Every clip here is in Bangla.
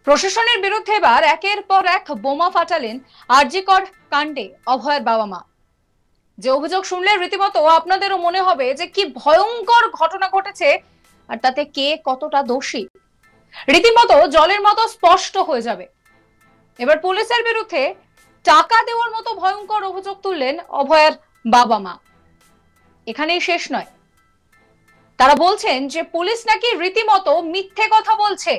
প্রশাসনের বিরুদ্ধে এবার একের পর এক বোমা ফাটালেন আরজিকর কাণ্ডে অভয়ের বাবা মা। যে অভিযোগ শুনলে রীতিমতো আপনাদেরও মনে হবে যে কি ভয়ঙ্কর ঘটনা ঘটেছে আর তাতে কে কতটা দোষী রীতিমতো জলের মতো স্পষ্ট হয়ে যাবে। এবার পুলিশের বিরুদ্ধে টাকা দেওয়ার মতো ভয়ঙ্কর অভিযোগ তুললেন অভয়ের বাবা মা। এখানেই শেষ নয়, তারা বলছেন যে পুলিশ নাকি রীতিমতো মিথ্যে কথা বলছে।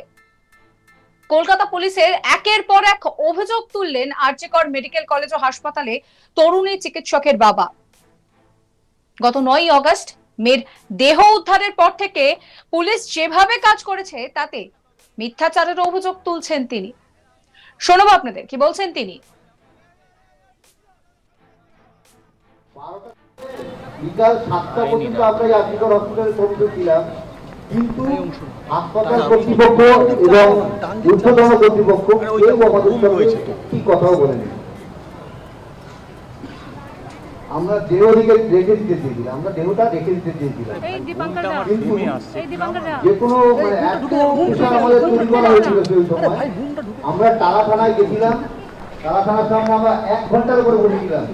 কলকাতা পুলিশের একের পর এক অভিযোগ তুললেন আরজিকর মেডিকেল কলেজ ও হাসপাতালে তরুণী চিকিৎসকের বাবা। গত 9ই আগস্ট মেয়ের দেহ উদ্ধারের পর থেকে পুলিশ যেভাবে কাজ করেছে তাতে মিথ্যাচারের অভিযোগ তুলছেন তিনি। শোনাবো আপনাদের কি বলছেন তিনি। বিকাল 7টা পর্যন্ত আমরা আরজিকর হসপিটালে পৌঁছে ছিলাম, কিন্তু হাসপাতাল কর্তৃপক্ষ এবং ঊর্ধ্বতন কর্তৃপক্ষ কেউ আমাদের সঙ্গে কি কথাও বলেনি। আমরা দেহ রেখে দিতে চেয়েছিলাম, আমরা দেহটা রেখে দিতে চেয়েছিলাম, কিন্তু যে কোনো এত প্রেশার আমাদের তৈরি করা হয়েছিল সেই সময়। আমরা টালা থানায় গেছিলাম, টালা থানার সামনে আমরা 1 ঘন্টার উপরে বসেছিলাম।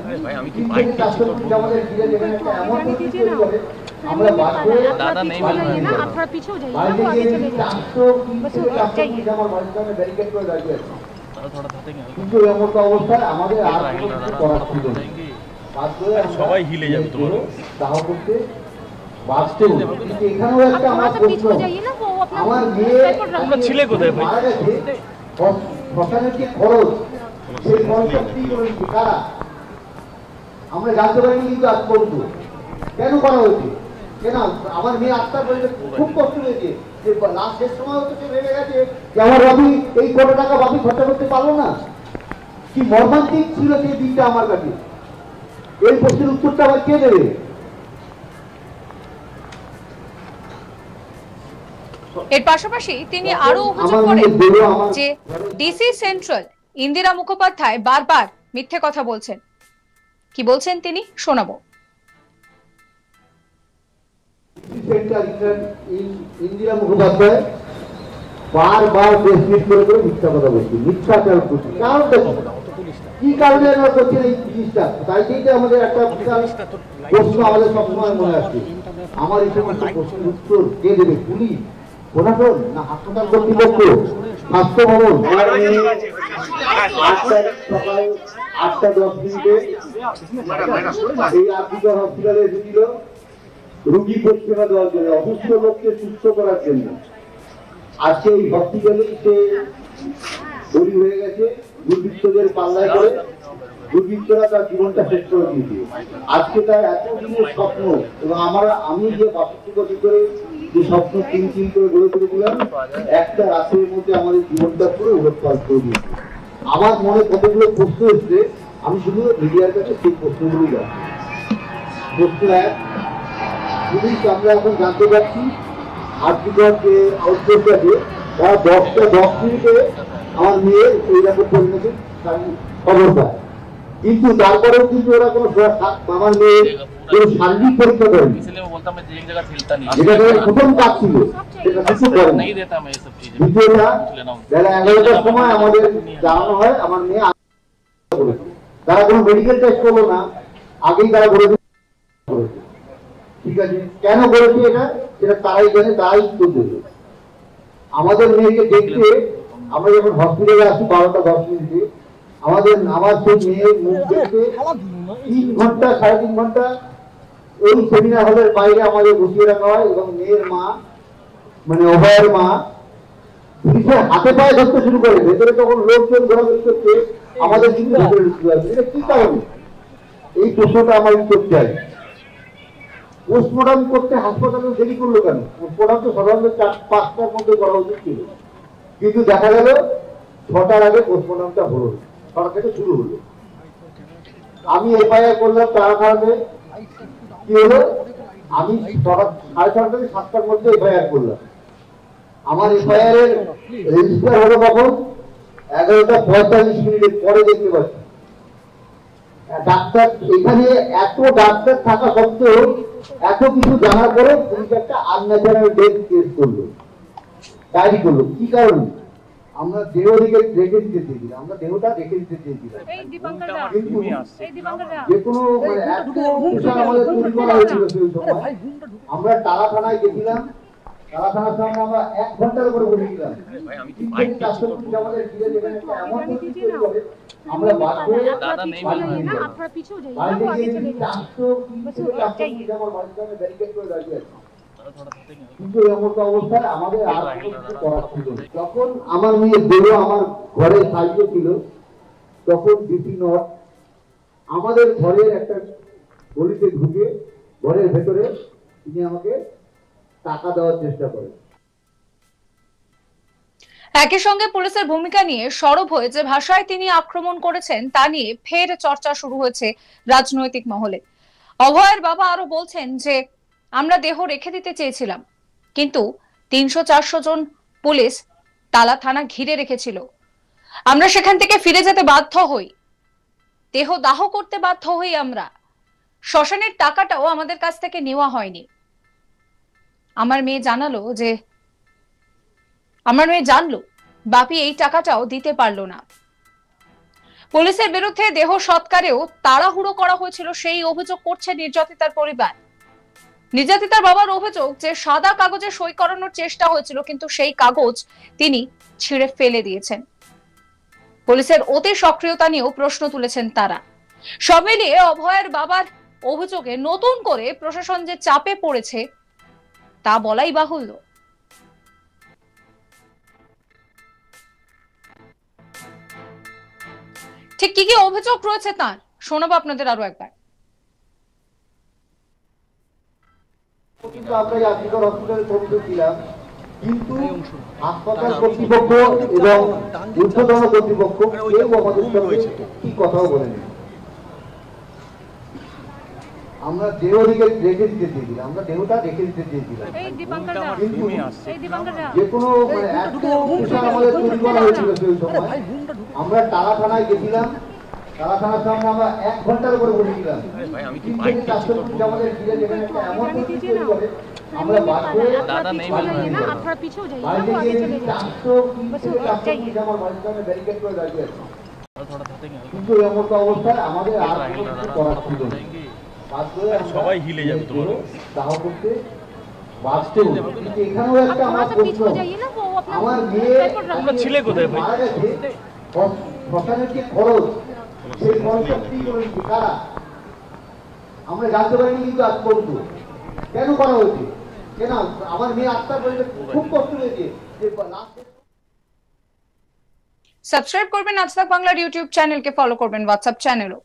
3 থেকে 400 ফুট আমাদের ঘিরে যেখানে একটা এমন পরিস্থিতি তৈরি করে আমরা বাদ করে বাইরে গিয়ে 400 ফুট আমার বাড়ির সামনে ব্যারিকেড করে দাঁড়িয়ে আছে। কিন্তু এমন অবস্থায় আমাদের আর কিছু করার ছিল না, সবাই হিলে যাবে তোমার দাহ করতে বাঁচতে। কিন্তু এখানেও একটা আমার প্রশ্ন, আমার মেয়ে আমরা ছিলে কোথায় ভাই, মারা গেছে, শ্মশানের যে খরচ সেই খরচটা কি করেছে কারা আমরা জানতে পারিনি। কিন্তু আজ পর্যন্ত কেন করা হয়েছে, কেন আমার মেয়ে আত্মার বলতে খুব কষ্ট হয়েছে যে লাস্ট শেষ সময় হচ্ছে সে ভেবে গেছে যে আমার বাবি এই কত টাকা বাবি খরচা করতে পারলো না। কি মর্মান্তিক ছিল সেই দিনটা আমার কাছে। এই প্রশ্নের উত্তরটা আবার কে দেবে? এর পাশাপাশি তিনি আরো অভিযোগ করেন যে ডিসি সেন্ট্রাল ইন্দিরা মুখোপাধ্যায় বারবার মিথ্যে কথা বলছেন। কি বলছেন তিনি শোনাবো। ইন্দিরা মুখোপাধ্যায় বারবার প্রেস মিট করে করে মিথ্যা কথা বলছি, মিথ্যাচার করছি। কারণটা কি কারণে আমরা করছি এই জিনিসটা? তাই সেইটা আমাদের একটা প্রশ্ন আমাদের সবসময় মনে আসছে। আমার এই সমস্ত প্রশ্নের উত্তর কে দেবে? পুলিশ, প্রশাসন, না হাসপাতাল কর্তৃপক্ষ, স্বাস্থ্য ভবন? সকাল 8:10 এই আরজিকর হসপিটালে এসেছিল রোগী পরিষেবা দেওয়ার জন্য, অসুস্থ লোককে সুস্থ করার জন্য। আজকে এই হসপিটালেই সে বলি হয়ে গেছে, দুর্বৃত্তদের পাল্লায় করে দুর্বৃত্তরা তার জীবনটা শেষ করে দিয়েছে। আজকে তার এতদিনের স্বপ্ন এবং আমি যে 62 বছর ধরে যে স্বপ্ন তিন করে গড়ে তুলেছিলাম, একটা রাতের মধ্যে আমাদের জীবনটা পুরো উলটপালট করে দিয়েছে। আমার মনে কতগুলো প্রশ্ন এসছে, আমি শুধু মিডিয়ার কাছে সেই প্রশ্নগুলোই রাখছি। প্রশ্ন 1, পুলিশ আমরা এখন জানতে পারছি আরজিকর যে আউটপোস্ট আছে তারা 10 মিনিটে আমার মেয়ের এইরকম পরিণতি খবর পায়, কিন্তু তারপরেও কিন্তু ওরা কোনো আমার মেয়ের কোনো শারীরিক পরীক্ষা করেনি। যেটা প্রথম কাজ ছিল সেটা কিছু করেন। দ্বিতীয়টা বেলা 11টার সময় আমাদের জানানো হয় আমার মেয়ে করেছে। তারা কোনো মেডিকেল টেস্ট করলো না, আগেই তারা করেছে। ঠিক আছে, কেন করেছে এটা সেটা তারাই জানে, তারাই উত্তর দেবে। আমাদের মেয়েকে দেখতে আমরা যখন হসপিটালে আসি 12টা 10 মিনিটে, আমার সেই মেয়ের মুখ দেখতে 3 ঘন্টা 3.5 ঘন্টা ওই সেমিনার হলের বাইরে আমাদের বসিয়ে রাখা হয় এবং মেয়ের মা মানে অভয়ের মা পুলিশের হাতে পায়ে ধরতে শুরু করে। ভেতরে তখন লোকজন ঘোরাঘুরি করছে, আমাদের কিন্তু ভেতরে ঢুকতে পারছে। এটা কি কারণে? এই প্রশ্নটা আমার উত্তর চাই। পোস্টমর্টম করতে হাসপাতালে দেরি করলো কেন? পোস্টমর্টম তো সাধারণত 4-5টার মধ্যে করা উচিত ছিল, কিন্তু দেখা গেল 6টার আগে পোস্টমর্টমটা হলো, 6টা থেকে শুরু হলো। আমি এফআইআর করলাম তারা কারণে কি হলো, আমি 6:30 থেকে 7টার মধ্যে এফআইআর করলাম। আমার এফআইআর এর রেজিস্টার হলো কখন? 11:45 পরে দেখতে পাচ্ছি ডাক্তার এখানে, এত ডাক্তার থাকা সত্ত্বেও এত কিছু জানার পরে পুলিশ একটা আনন্যাচারাল ডেথ কেস করলো, ডায়েরি করলো। কি কারণে? আমরা দেহ রেখে দিতে চেয়েছিলাম, আমরা দেহটা রেখে দিতে চেয়েছিলাম, কিন্তু যে কোনো এত পোশাক আমাদের তৈরি করা হয়েছিল সেই সময়। আমরা টালা থানায় গেছিলাম, টালা থানার সামনে আমরা 1 ঘন্টার উপরে বসেছিলাম। 3-400 ফুট আমাদের ঘিরে যেখানে একটা এমন পরিস্থিতি তৈরি করে আমরা বাধ্য হয়ে বাড়িতে গিয়ে 400 ফুট আমার বাড়ির সামনে ব্যারিকেড করে দাঁড়িয়ে আছে। কিন্তু এমন অবস্থায় আমাদের আর কিছু করার ছিল না। যখন আমার মেয়ে দেহ আমার ঘরে সাইজে ছিল, তখন ডিপি নট আমাদের ঘরের একটা গলিতে ঢুকে ঘরের ভেতরে তিনি আমাকে টাকা দেওয়ার চেষ্টা করেন। একই সঙ্গে পুলিশের ভূমিকা নিয়ে সরব হয়ে যে ভাষায় তিনি আক্রমণ করেছেন তা নিয়ে ফের চর্চা শুরু হয়েছে রাজনৈতিক মহলে। অভয়ের বাবা আরো বলছেন যে আমরা দেহ রেখে দিতে চেয়েছিলাম, কিন্তু 300-400 জন পুলিশ তালা থানা ঘিরে রেখেছিল। আমরা সেখান থেকে ফিরে যেতে বাধ্য হই, দেহ দাহ করতে বাধ্য হই। আমরা শ্মশানের টাকাটাও আমাদের কাছ থেকে নেওয়া হয়নি। আমার মেয়ে জানলো বাপি এই টাকাটাও দিতে পারলো না। পুলিশের বিরুদ্ধে দেহ সৎকারেও তাড়াহুড়ো করা হয়েছিল, সেই অভিযোগ করছে নির্যাতিতার পরিবার। নির্যাতিতার বাবার অভিযোগ যে সাদা কাগজে সই করানোর চেষ্টা হয়েছিল, কিন্তু সেই কাগজ তিনি ছিঁড়ে ফেলে দিয়েছেন। পুলিশের অতি সক্রিয়তা নিয়েও প্রশ্ন তুলেছেন তারা। সব মিলিয়ে অভয়ের বাবার অভিযোগে নতুন করে প্রশাসন যে চাপে পড়েছে তা বলাই বাহুল্য। ঠিক কি কি অভিযোগ রয়েছে তার শোনাবো আপনাদের আরো একবার। কিন্তু আমরা আরজিকর হসপিটালে পৌঁছে ছিলাম, কিন্তু হাসপাতাল কর্তৃপক্ষ এবং ঊর্ধ্বতন কর্তৃপক্ষ কেউ আমাদের সঙ্গে কি কথাও বলেনি। আমরা দেহ রেখে দিতে চেয়েছিলাম, আমরা দেহটা রেখে দিতে চেয়েছিলাম, কিন্তু যে কোনো এত পোশাক আমাদের তৈরি করা হয়েছিল সেই সময়। আমরা টালা থানায় গেছিলাম, টালা থানার সামনে আমরা 1 ঘন্টার উপরে বসেছিলাম। 3-400 ফুট আমাদের ঘিরে যেখানে একটা এমন পরিস্থিতি তৈরি করে আমরা বাধ্য হয়ে বাড়িতে গিয়ে 400 ফুট আমার বাড়ির সামনে ব্যারিকেড করে দাঁড়িয়ে আছে। কিন্তু এমন অবস্থায় আমাদের আর কিছু করার ছিল না। সবাই হিলে যাবে তোমার দাহ করতে বাঁচতে। কিন্তু এখানেও একটা আমার প্রশ্ন, আমার মেয়ে আমরা ছিলে কোথায় মারা গেছে, শ্মশানের যে খরচ, সেই খরচটা কি করেছে কারা আমরা জানতে পারিনি। কিন্তু আজ পর্যন্ত কেন করা হয়েছে, কেন আমার মেয়ে আত্মার পরিবেশ খুব কষ্ট হয়েছে। সাবস্ক্রাইব করবেন আজ তাক বাংলার ইউটিউব চ্যানেলকে, ফলো করবেন হোয়াটসঅ্যাপ চ্যানেলও।